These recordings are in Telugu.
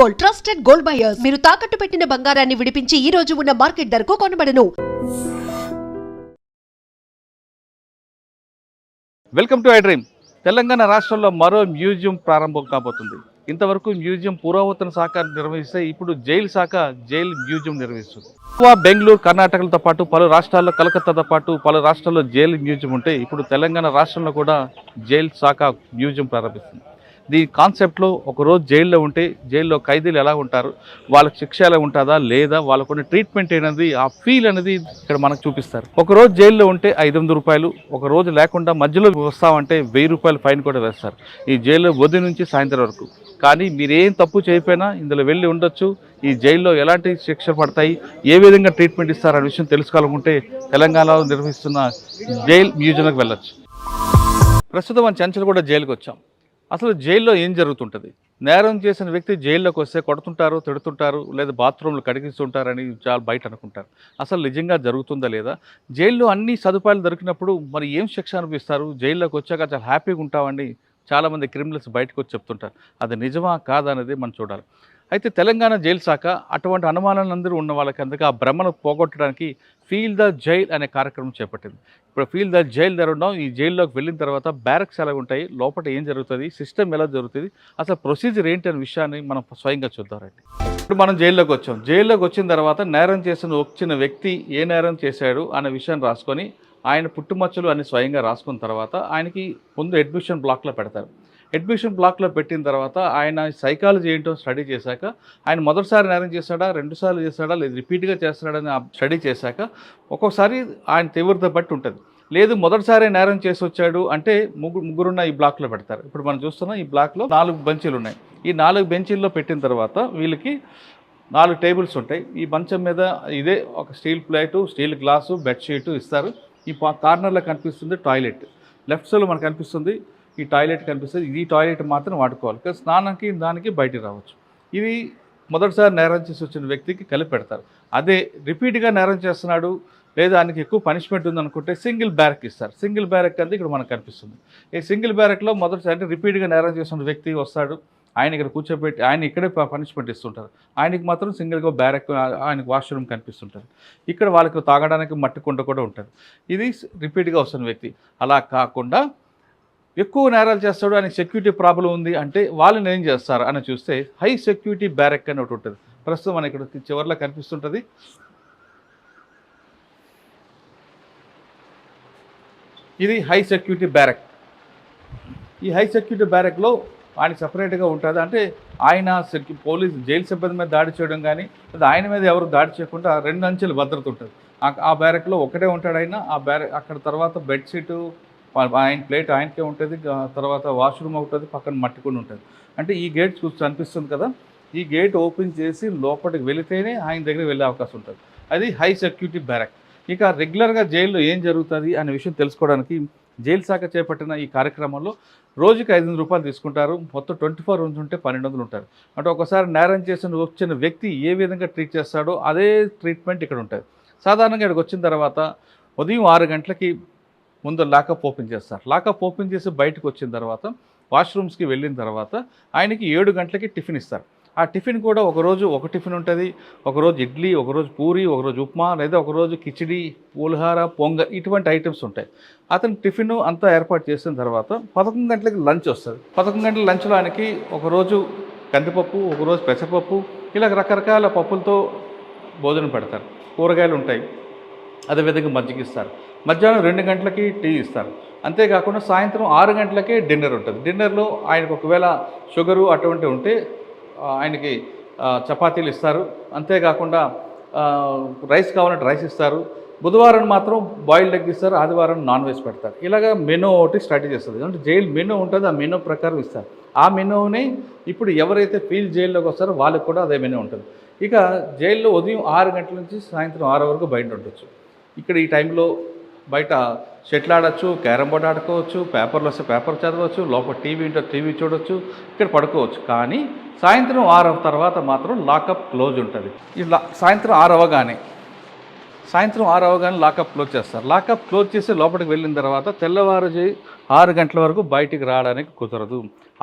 Gold, trusted gold buyers. మీరు తాకట్టు పెట్టిన బంగారాన్ని విడిపించి ఈ రోజు ఉన్న మార్కెట్ ధరకు కొనబడను. Welcome to I Dream. Telangana రాష్ట్రంలో మరో మ్యూజియం ప్రారంభం కాబోతుంది. ఇంతవరకు మ్యూజియం పురావస్తన శాఖ నిర్వహిస్తే ఇప్పుడు జైలు శాఖ జైలు మ్యూజియం నిర్వహిస్తుంది. గోవా, బెంగళూరు, కర్ణాటకలతో పాటు పలు రాష్ట్రాల్లో, కలకత్తాతో పాటు పలు రాష్ట్రాల్లో జైలు మ్యూజియం ఉంటే ఇప్పుడు తెలంగాణ రాష్ట్రంలో కూడా జైలు శాఖ మ్యూజియం ప్రారంభిస్తుంది. దీని కాన్సెప్ట్లో ఒకరోజు జైల్లో ఉంటే జైల్లో ఖైదీలు ఎలా ఉంటారు, వాళ్ళకి శిక్ష ఎలా ఉంటుందా లేదా, వాళ్ళకున్న ట్రీట్మెంట్ అనేది, ఆ ఫీల్ అనేది ఇక్కడ మనకు చూపిస్తారు. ఒకరోజు జైల్లో ఉంటే 500 రూపాయలు, ఒక రోజు లేకుండా మధ్యలో వస్తామంటే 1000 రూపాయలు ఫైన్ కూడా వేస్తారు ఈ జైల్లో ఉదయం నుంచి సాయంత్రం వరకు. కానీ మీరేం తప్పు చేయకపోయినా ఇందులో వెళ్ళి ఉండొచ్చు. ఈ జైల్లో ఎలాంటి శిక్ష పడతాయి, ఏ విధంగా ట్రీట్మెంట్ ఇస్తారు అనే విషయం తెలుసుకోవాలనుకుంటే తెలంగాణలో నిర్వహిస్తున్న జైల్ మ్యూజియంకి వెళ్ళొచ్చు. ప్రస్తుతం మన చెంచల్గూడ జైలుకి వచ్చాం. అసలు జైల్లో ఏం జరుగుతుంటుంది? నేరం చేసిన వ్యక్తి జైల్లోకి వస్తే కొడుతుంటారు, తిడుతుంటారు, లేదా బాత్రూంలు కడిగిస్తుంటారని చాలా బయట అనుకుంటారు. అసలు నిజంగా జరుగుతుందా లేదా? జైల్లో అన్ని సదుపాయాలు దొరికినప్పుడు మరి ఏం శిక్ష అనిపిస్తారు? జైల్లోకి వచ్చాక చాలా హ్యాపీగా ఉంటామని చాలామంది క్రిమినల్స్ బయటకు వచ్చి చెప్తుంటారు. అది నిజమా కాదా అనేది మనం చూడాలి. అయితే తెలంగాణ జైలు శాఖ అటువంటి అనుమానాలందరూ ఉన్న వాళ్ళకి అందుకే ఆ భ్రమను పోగొట్టడానికి ఫీల్ ద జైల్ అనే కార్యక్రమం చేపట్టింది. ఇప్పుడు ఫీల్ ద జైల్ దగ్గర ఉన్నాం. ఈ జైల్లోకి వెళ్ళిన తర్వాత బ్యారక్స్ ఎలా ఉంటాయి, లోపల ఏం జరుగుతుంది, సిస్టమ్ ఎలా జరుగుతుంది, అసలు ప్రొసీజర్ ఏంటి అనే విషయాన్ని మనం స్వయంగా చూద్దామండి. ఇప్పుడు మనం జైల్లోకి వచ్చాం. జైల్లోకి వచ్చిన తర్వాత నేరం వచ్చిన వ్యక్తి ఏ నేరం చేశాడు అనే విషయాన్ని రాసుకొని ఆయన పుట్టుమచ్చలు అన్ని స్వయంగా రాసుకున్న తర్వాత ఆయనకి ముందు అడ్మిషన్ బ్లాక్లో పెడతారు. అడ్మిషన్ బ్లాక్లో పెట్టిన తర్వాత ఆయన సైకాలజీ ఏంటో స్టడీ చేశాక, ఆయన మొదటిసారి నేరం చేశాడా, 2 సార్లు చేశాడా, లేదు రిపీట్గా చేస్తున్నాడని స్టడీ చేశాక ఒక్కొక్కసారి ఆయన తీవ్రత బట్టి ఉంటుంది. లేదు మొదటిసారి నేరం చేసి వచ్చాడు అంటే ముగ్గురున్న ఈ బ్లాక్లో పెడతారు. ఇప్పుడు మనం చూస్తున్నాం ఈ బ్లాక్లో 4 బెంచీలు ఉన్నాయి. ఈ 4 బెంచీల్లో పెట్టిన తర్వాత వీళ్ళకి 4 టేబుల్స్ ఉంటాయి. ఈ మంచం మీద ఇదే ఒక steel plate, steel glass, bedsheet ఇస్తారు. ఈ కార్నర్లో కనిపిస్తుంది టాయిలెట్, లెఫ్ట్ సైడ్లో మనకు కనిపిస్తుంది ఈ టాయిలెట్ కనిపిస్తుంది. ఈ టాయిలెట్ మాత్రం వాడుకోవాలి, కానీ స్నానానికి దానికి బయటికి రావచ్చు. ఇది మొదటిసారి నేరం చేసి వచ్చిన వ్యక్తికి కలిపి పెడతారు. అదే రిపీట్గా నేరం చేస్తున్నాడు లేదా ఆయనకి ఎక్కువ పనిష్మెంట్ ఉందనుకుంటే సింగిల్ బ్యారక్ ఇస్తారు. సింగిల్ బ్యారక్ అనేది ఇక్కడ మనకు కనిపిస్తుంది. ఈ సింగిల్ బ్యారక్లో మొదటిసారి అంటే రిపీట్గా నేరం చేస్తున్న వ్యక్తి వస్తాడు, ఆయన ఇక్కడ కూర్చోబెట్టి ఆయన ఇక్కడే పనిష్మెంట్ ఇస్తుంటారు. ఆయనకి మాత్రం సింగిల్గా బ్యారక్, ఆయనకు వాష్రూమ్ కనిపిస్తుంటుంది. ఇక్కడ వాళ్ళకి తాగడానికి మట్టి కుండ కూడా ఉంటుంది. ఇది రిపీట్గా వస్తున్న వ్యక్తి. అలా కాకుండా ఎక్కువ నేరాలు చేస్తాడు, ఆయనకి సెక్యూరిటీ ప్రాబ్లం ఉంది అంటే వాళ్ళని ఏం చేస్తారు అని చూస్తే హై సెక్యూరిటీ బ్యారక్ అని ఒకటి ఉంటుంది. ప్రస్తుతం మన ఇక్కడ చివరిలో కనిపిస్తుంటుంది. ఇది హై సెక్యూరిటీ బ్యారక్. ఈ హై సెక్యూరిటీ బ్యారక్లో ఆయన సపరేట్గా ఉంటుంది. అంటే ఆయన పోలీస్ జైలు సిబ్బంది మీద దాడి చేయడం కానీ లేదా ఆయన మీద ఎవరు దాడి చేయకుండా 2 అంచెలు భద్రత ఉంటుంది. ఆ బ్యారక్లో ఒకటే ఉంటాడు ఆయన. ఆ బ్యారక్ అక్కడ తర్వాత బెడ్షీటు, ఆయన ప్లేట్ ఆయనకే ఉంటుంది, తర్వాత వాష్రూమ్ ఉంటుంది, పక్కన మట్టి కూడా ఉంటుంది. అంటే ఈ గేట్ అనిపిస్తుంది కదా, ఈ గేట్ ఓపెన్ చేసి లోపలికి వెళితేనే ఆయన దగ్గర వెళ్ళే అవకాశం ఉంటుంది. అది హై సెక్యూరిటీ బ్యారక్. ఇక రెగ్యులర్గా జైల్లో ఏం జరుగుతుంది అనే విషయం తెలుసుకోవడానికి జైలు శాఖ చేపట్టిన ఈ కార్యక్రమంలో రోజుకి 500 రూపాయలు తీసుకుంటారు. మొత్తం 24 రూమ్స్ ఉంటే 1200 ఉంటారు. అంటే ఒకసారి నేరం వచ్చిన వ్యక్తి ఏ విధంగా ట్రీట్ చేస్తాడో అదే ట్రీట్మెంట్ ఇక్కడ ఉంటుంది. సాధారణంగా ఇక్కడికి వచ్చిన తర్వాత ఉదయం 6 గంటలకి ముందు లాకప్ ఓపెన్ చేస్తారు. లాకప్ ఓపెన్ చేసి బయటకు వచ్చిన తర్వాత వాష్రూమ్స్కి వెళ్ళిన తర్వాత ఆయనకి 7 గంటలకి టిఫిన్ ఇస్తారు. ఆ టిఫిన్ కూడా ఒకరోజు ఒక టిఫిన్ ఉంటుంది, ఒకరోజు ఇడ్లీ, ఒకరోజు పూరి, ఒకరోజు ఉప్మా, లేదా ఒకరోజు కిచిడి, పులిహార, పొంగల్, ఇటువంటి ఐటమ్స్ ఉంటాయి. అతను టిఫిన్ అంతా ఏర్పాటు చేసిన తర్వాత 11 గంటలకి లంచ్ వస్తుంది. 11 గంటల లంచ్లో ఆయనకి ఒకరోజు కందిపప్పు, ఒకరోజు పెసరపప్పు, ఇలా రకరకాల పప్పులతో భోజనం పెడతారు. కూరగాయలు ఉంటాయి, అదేవిధంగా మజ్జిగ ఇస్తారు. మధ్యాహ్నం 2 గంటలకి టీ ఇస్తారు. అంతేకాకుండా సాయంత్రం 6 గంటలకే డిన్నర్ ఉంటుంది. డిన్నర్లో ఆయనకు ఒకవేళ షుగరు అటువంటి ఉంటే ఆయనకి చపాతీలు ఇస్తారు. అంతేకాకుండా రైస్ కావాలంటే రైస్ ఇస్తారు. బుధవారం మాత్రం బాయిల్డ్ ఎగ్ ఇస్తారు, ఆదివారం నాన్ వెజ్ పెడతారు. ఇలాగ మెనూ ఒకటి స్టార్ట్ చేస్తుంది. అంటే జైలు మెనూ ఉంటుంది, ఆ మెనూ ప్రకారం ఇస్తారు. ఆ మెనూని ఇప్పుడు ఎవరైతే ఫీల్ జైల్లోకి వస్తారో వాళ్ళకి కూడా అదే మెనూ ఉంటుంది. ఇక జైల్లో ఉదయం 6 గంటల నుంచి సాయంత్రం 6 వరకు బయట ఉండొచ్చు. ఇక్కడ ఈ టైంలో బయట షటిల్ ఆడచ్చు, క్యారమ్ బోర్డ్ ఆడుకోవచ్చు, పేపర్లు వస్తే పేపర్ చదవచ్చు, లోపల టీవీ ఉంటే టీవీ చూడవచ్చు, ఇక్కడ పడుకోవచ్చు. కానీ సాయంత్రం 6 తర్వాత మాత్రం లాకప్ క్లోజ్ ఉంటుంది. ఈ సాయంత్రం 6 అవ్వగానే సాయంత్రం 6 అవగానే లాకప్ క్లోజ్ చేస్తారు. లాకప్ క్లోజ్ చేసి లోపలికి వెళ్ళిన తర్వాత తెల్లవారు 6 గంటల వరకు బయటికి రావడానికి కుదరదు.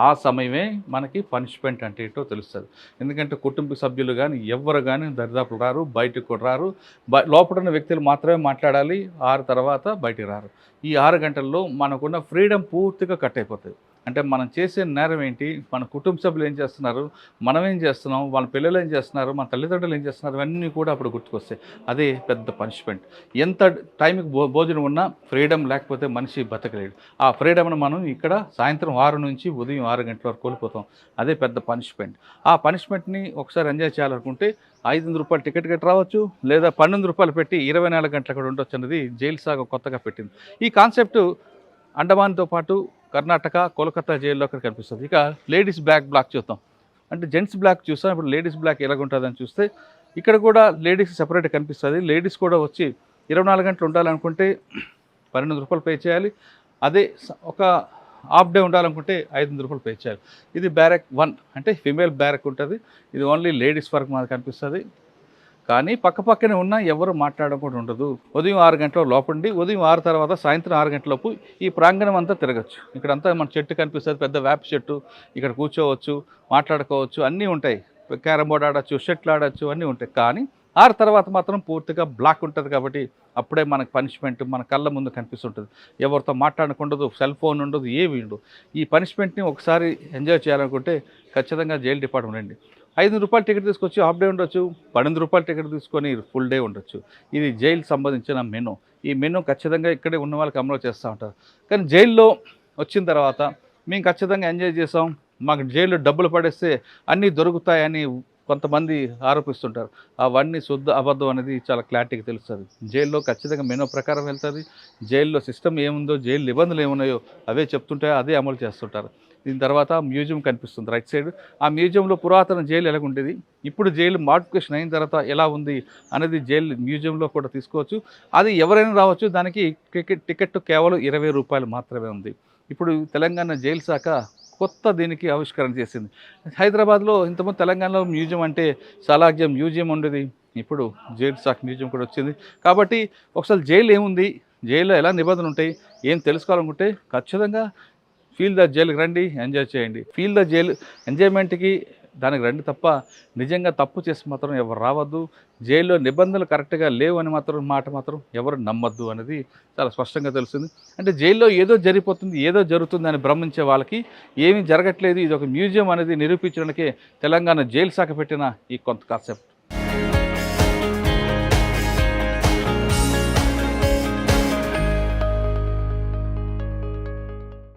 ఆ సమయమే మనకి పనిష్మెంట్ అంటే ఏంటో తెలుస్తుంది. ఎందుకంటే కుటుంబ సభ్యులు కానీ ఎవ్వరు కానీ దరిదాపులు రారు, బయటకు కూడా రారు. లోపల ఉన్న వ్యక్తులు మాత్రమే మాట్లాడాలి. 6 తర్వాత బయటికి రారు. ఈ 6 గంటల్లో మనకున్న ఫ్రీడమ్ పూర్తిగా కట్ అయిపోతుంది. అంటే మనం చేసే నేరం ఏంటి, మన కుటుంబ సభ్యులు ఏం చేస్తున్నారు, మనం ఏం చేస్తున్నాం, వాళ్ళ పిల్లలు ఏం చేస్తున్నారు, మన తల్లిదండ్రులు ఏం చేస్తున్నారు, ఇవన్నీ కూడా అప్పుడు గుర్తుకొస్తాయి. అదే పెద్ద పనిష్మెంట్. ఎంత టైంకి భోజనం ఉన్నా ఫ్రీడమ్ లేకపోతే మనిషి బతకలేడు. ఆ ఫ్రీడమ్ను మనం ఇక్కడ సాయంత్రం 6 నుంచి ఉదయం 6 గంటల వరకు కోల్పోతాం. అదే పెద్ద పనిష్మెంట్. ఆ పనిష్మెంట్ని ఒకసారి ఎంజాయ్ చేయాలనుకుంటే ₹500 టికెట్ కట్టి రావచ్చు, లేదా ₹12 పెట్టి 24 గంటలు అక్కడ ఉండొచ్చు అన్నది జైలు శాఖ కొత్తగా పెట్టింది. ఈ కాన్సెప్ట్ అండమాన్తో పాటు కర్ణాటక, కోల్కతా జైల్లో అక్కడ కనిపిస్తుంది. ఇక లేడీస్ బ్లాక్ చూద్దాం. అంటే జెంట్స్ బ్లాక్ చూస్తాం, ఇప్పుడు లేడీస్ బ్లాక్ ఎలాగుంటుందని చూస్తే ఇక్కడ కూడా లేడీస్ సెపరేట్ కనిపిస్తుంది. లేడీస్ కూడా వచ్చి 24 గంటలు ఉండాలనుకుంటే ₹1200 పే చేయాలి. అదే ఒక హాఫ్ డే ఉండాలనుకుంటే ₹500 పే చేయాలి. ఇది బ్యారక్ 1 అంటే ఫిమేల్ బ్యారక్ ఉంటుంది. ఇది ఓన్లీ లేడీస్ వరకు మనకు కనిపిస్తుంది. కానీ పక్కపక్కనే ఉన్న ఎవరు మాట్లాడడం కూడా ఉండదు. ఉదయం 6 గంటల లోపండి, ఉదయం 6 తర్వాత సాయంత్రం 6 గంటలలోపు ఈ ప్రాంగణం అంతా తిరగచ్చు. ఇక్కడంతా మన చెట్టు కనిపిస్తుంది, పెద్ద వేప చెట్టు. ఇక్కడ కూర్చోవచ్చు, మాట్లాడుకోవచ్చు, అన్నీ ఉంటాయి. క్యారమ్ బోర్డ్ ఆడచ్చు, షటిల్ ఆడచ్చు, అన్నీ ఉంటాయి. కానీ 6 తర్వాత మాత్రం పూర్తిగా బ్లాక్ ఉంటుంది. కాబట్టి అప్పుడే మనకు పనిష్మెంట్ మన కళ్ళ ముందు కనిపిస్తుంటుంది. ఎవరితో మాట్లాడకుండదు, సెల్ ఫోన్ ఉండదు, ఏమి ఉండదు. ఈ పనిష్మెంట్ని ఒకసారి ఎంజాయ్ చేయాలనుకుంటే ఖచ్చితంగా జైలు డిపార్ట్మెంట్ అండి. ₹500 టికెట్ తీసుకొచ్చి హాఫ్ డే ఉండొచ్చు, ₹12 టికెట్ తీసుకొని ఫుల్ డే ఉండొచ్చు. ఇది జైలు సంబంధించిన మెనూ. ఈ మెనూ ఖచ్చితంగా ఇక్కడే ఉన్న వాళ్ళకి అమలు చేస్తూ ఉంటారు. కానీ జైల్లో వచ్చిన తర్వాత మేము ఖచ్చితంగా ఎంజాయ్ చేసాం, మాకు జైల్లో డబ్బులు పడేస్తే అన్నీ దొరుకుతాయని కొంతమంది ఆరోపిస్తుంటారు. అవన్నీ శుద్ధ అబద్ధం అనేది చాలా క్లారిటీగా తెలుస్తుంది. జైల్లో ఖచ్చితంగా మెనూ ప్రకారం వెళ్తుంది. జైల్లో సిస్టమ్ ఏముందో, జైలు నిబంధనలు ఏమున్నాయో అవే చెప్తుంటాయో అదే అమలు చేస్తుంటారు. దీని తర్వాత మ్యూజియం కనిపిస్తుంది రైట్ సైడ్. ఆ మ్యూజియంలో పురాతన జైలు ఎలాగుండేది, ఇప్పుడు జైలు మోడిఫికేషన్ అయిన తర్వాత ఎలా ఉంది అనేది జైలు మ్యూజియంలో కూడా తీసుకోవచ్చు. అది ఎవరైనా రావచ్చు. దానికి టికెట్ కేవలం ₹20 మాత్రమే ఉంది. ఇప్పుడు తెలంగాణ జైలు శాఖ కొత్త దీనికి ఆవిష్కరణ చేసింది. హైదరాబాద్లో ఇంతకుముందు తెలంగాణలో మ్యూజియం అంటే సాలార్జంగ్ మ్యూజియం ఉండేది. ఇప్పుడు జైలు శాఖ మ్యూజియం కూడా వచ్చింది. కాబట్టి ఒకసారి జైలు ఏముంది, జైల్లో ఎలా నిబంధనలు ఉంటాయి, ఏం తెలుసుకోవాలనుకుంటే ఖచ్చితంగా ఫీల్ ద జైలుకి రండి, ఎంజాయ్ చేయండి. ఫీల్ ద జైలు ఎంజాయ్మెంట్కి దానికి రండి తప్ప నిజంగా తప్పు చేసి మాత్రం ఎవరు రావద్దు. జైల్లో నిబంధనలు కరెక్ట్గా లేవు అని మాట మాత్రం ఎవరు నమ్మద్దు అనేది చాలా స్పష్టంగా తెలిసింది. అంటే జైల్లో ఏదో జరిగిపోతుంది, ఏదో జరుగుతుంది అని భ్రమించే వాళ్ళకి ఏమీ జరగట్లేదు, ఇది ఒక మ్యూజియం అనేది నిరూపించడానికే తెలంగాణ జైలు శాఖ పెట్టిన ఈ కొంత కాన్సెప్ట్.